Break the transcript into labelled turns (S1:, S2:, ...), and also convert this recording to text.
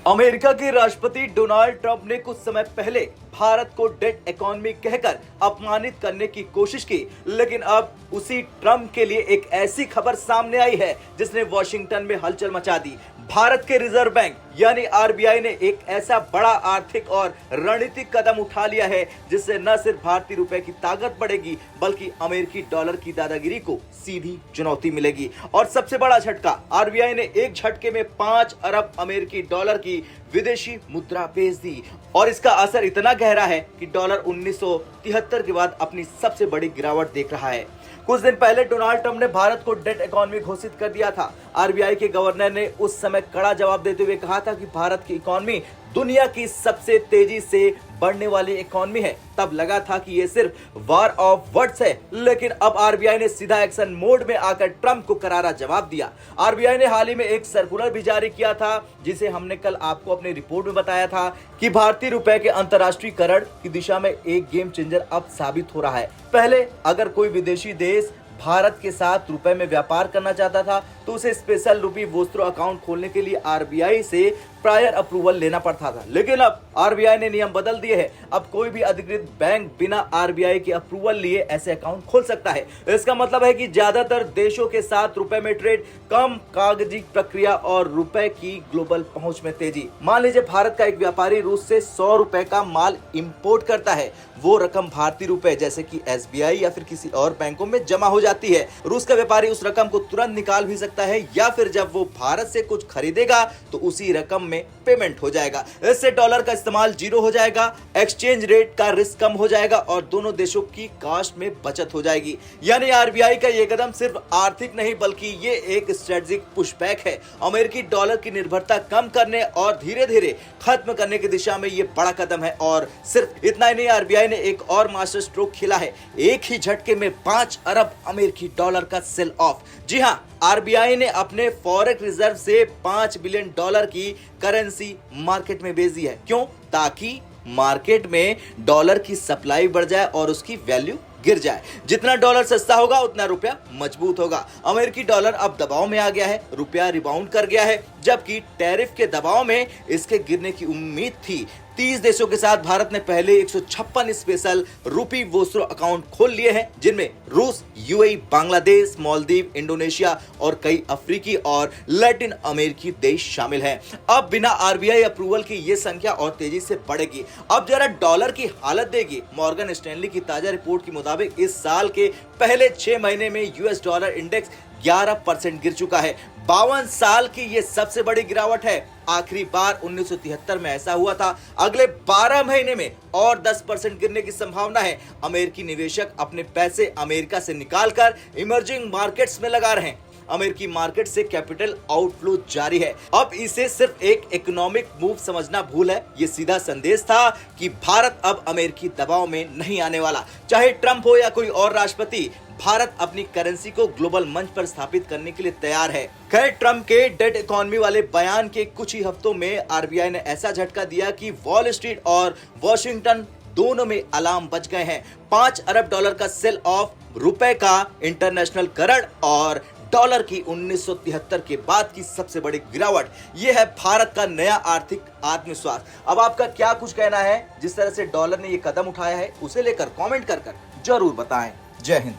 S1: America के राष्ट्रपति Donald Trump ने कुछ समय पहले भारत को डेड इकोनॉमी कहकर अपमानित करने की कोशिश की, लेकिन अब उसी ट्रंप के लिए एक ऐसी खबर सामने आई है जिसने वॉशिंगटन में हलचल मचा दी। भारत के रिजर्व बैंक यानी आरबीआई ने एक ऐसा बड़ा आर्थिक और रणनीतिक कदम उठा लिया है जिससे न सिर्फ भारतीय रुपए की ताकत बढ़ेगी बल्कि अमेरिकी डॉलर की दादागिरी को सीधी चुनौती मिलेगी। और सबसे बड़ा झटका, आरबीआई ने एक झटके में 5 अरब अमेरिकी डॉलर की विदेशी मुद्रा भेज दी और इसका असर इतना गहरा है कि डॉलर 1973 के बाद अपनी सबसे बड़ी गिरावट देख रहा है। कुछ दिन पहले डोनाल्ड ट्रंप ने भारत को डेड इकोनॉमी घोषित कर दिया था। आरबीआई के गवर्नर ने उस समय कड़ा जवाब देते हुए कहा था कि भारत की इकोनॉमी दुनिया की सबसे तेजी से बढ़ने वाली इकोनॉमी है। तब लगा था कि ये सिर्फ वॉर ऑफ वर्ड्स है, लेकिन अब आरबीआई ने सीधा एक्शन मोड में आकर ट्रंप को करारा जवाब दिया। आरबीआई ने हाल ही में एक सर्कुलर भी जारी किया था जिसे हमने कल आपको अपनी रिपोर्ट में बताया था कि भारतीय रुपए के अंतर्राष्ट्रीयकरण की दिशा में एक गेम चेंजर अब साबित हो रहा है। पहले अगर कोई विदेशी देश भारत के साथ रुपए में व्यापार करना चाहता था तो उसे स्पेशल रुपी वोस्त्रो अकाउंट खोलने के लिए आरबीआई से प्रायर अप्रूवल लेना पड़ता था, लेकिन अब आरबीआई ने नियम बदल दिए हैं। अब कोई भी अधिकृत बैंक बिना आरबीआई के अप्रूवल लिए ऐसे अकाउंट खोल सकता है। इसका मतलब है कि ज्यादातर देशों के साथ रुपए में ट्रेड, कम कागजी प्रक्रिया और रुपए की ग्लोबल पहुंच में तेजी। मान लीजिए भारत का एक व्यापारी रूस से 100 रुपए का माल इंपोर्ट करता है। वो रकम भारतीय रुपए जैसे कि एसबीआई या फिर किसी और बैंकों में जमा हो जाती है। रूस का व्यापारी उस रकम को तुरंत निकाल भी सकता है या फिर जब वो भारत से कुछ खरीदेगा तो उसी रकम में पेमेंट हो जाएगा। इससे डॉलर का इस्तेमाल जीरो हो जाएगा, एक्सचेंज रेट का रिस्क कम हो जाएगा और दोनों देशों की कॉस्ट में बचत हो जाएगी। यानी आरबीआई का ये कदम सिर्फ आर्थिक नहीं बल्कि ये एक स्ट्रेटेजिक पुशबैक है। अमेरिकी डॉलर की निर्भरता कम करने और धीरे धीरे खत्म करने की दिशा में ये बड़ा कदम है। और सिर्फ इतना ही नहीं, आरबीआई ने एक और मास्टर स्ट्रोक खेला है। एक ही झटके में 5 अरब अमेरिकी डॉलर का सेल ऑफ। जी हां, आरबीआई ने अपने फॉरेक्स रिजर्व से 5 बिलियन डॉलर की करेंसी मार्केट में भेज दी है। क्यों? ताकि मार्केट में डॉलर की सप्लाई बढ़ जाए और उसकी वैल्यू गिर जाए। जितना डॉलर सस्ता होगा उतना रुपया मजबूत होगा। अमेरिकी डॉलर अब दबाव में आ गया है, रुपया रिबाउंड कर गया है, जबकि टैरिफ के दबाव में इसके गिरने की उम्मीद थी। 30 देशों के साथ भारत ने पहले 156 स्पेशल रुपी वोस्त्रो अकाउंट खोल लिए हैं, जिनमें रूस, यूएई, बांग्लादेश, मालदीव, इंडोनेशिया और कई अफ्रीकी और लैटिन अमेरिकी देश शामिल हैं। अब बिना आरबीआई अप्रूवल की ये संख्या और तेजी से बढ़ेगी। अब जरा डॉलर की हालत देगी। मॉर्गन स्टैनली की ताजा रिपोर्ट के मुताबिक इस साल के पहले 6 महीने में यूएस डॉलर इंडेक्स 11% गिर चुका है। 52 साल की ये सबसे बड़ी गिरावट है। आखिरी बार 1973 में ऐसा हुआ था। अगले 12 महीने में और 10% गिरने की संभावना है। अमेरिकी निवेशक अपने पैसे अमेरिका से निकालकर इमर्जिंग मार्केट्स में लगा रहे हैं। अमेरिकी मार्केट से कैपिटल आउटफ्लो जारी है। अब इसे सिर्फ एक इकोनॉमिक मूव समझना भूल है। ये सीधा संदेश था कि भारत अब अमेरिकी दबाव में नहीं आने वाला। चाहे ट्रंप हो या कोई और राष्ट्रपति, भारत अपनी करेंसी को ग्लोबल मंच पर स्थापित करने के लिए तैयार है। खैर, ट्रंप के डेड इकोनॉमी वाले बयान के कुछ ही हफ्तों में आरबीआई ने ऐसा झटका दिया कि वॉल स्ट्रीट और वॉशिंगटन दोनों में अलार्म बज गए हैं। 5 अरब डॉलर का सेल ऑफ, रुपए का इंटरनेशनल करण और डॉलर की 1973 के बाद की सबसे बड़ी गिरावट। यह है भारत का नया आर्थिक आत्मविश्वास। अब आपका क्या कुछ कहना है? जिस तरह से डॉलर ने यह कदम उठाया है उसे लेकर कमेंट कर जरूर बताएं। जय हिंद।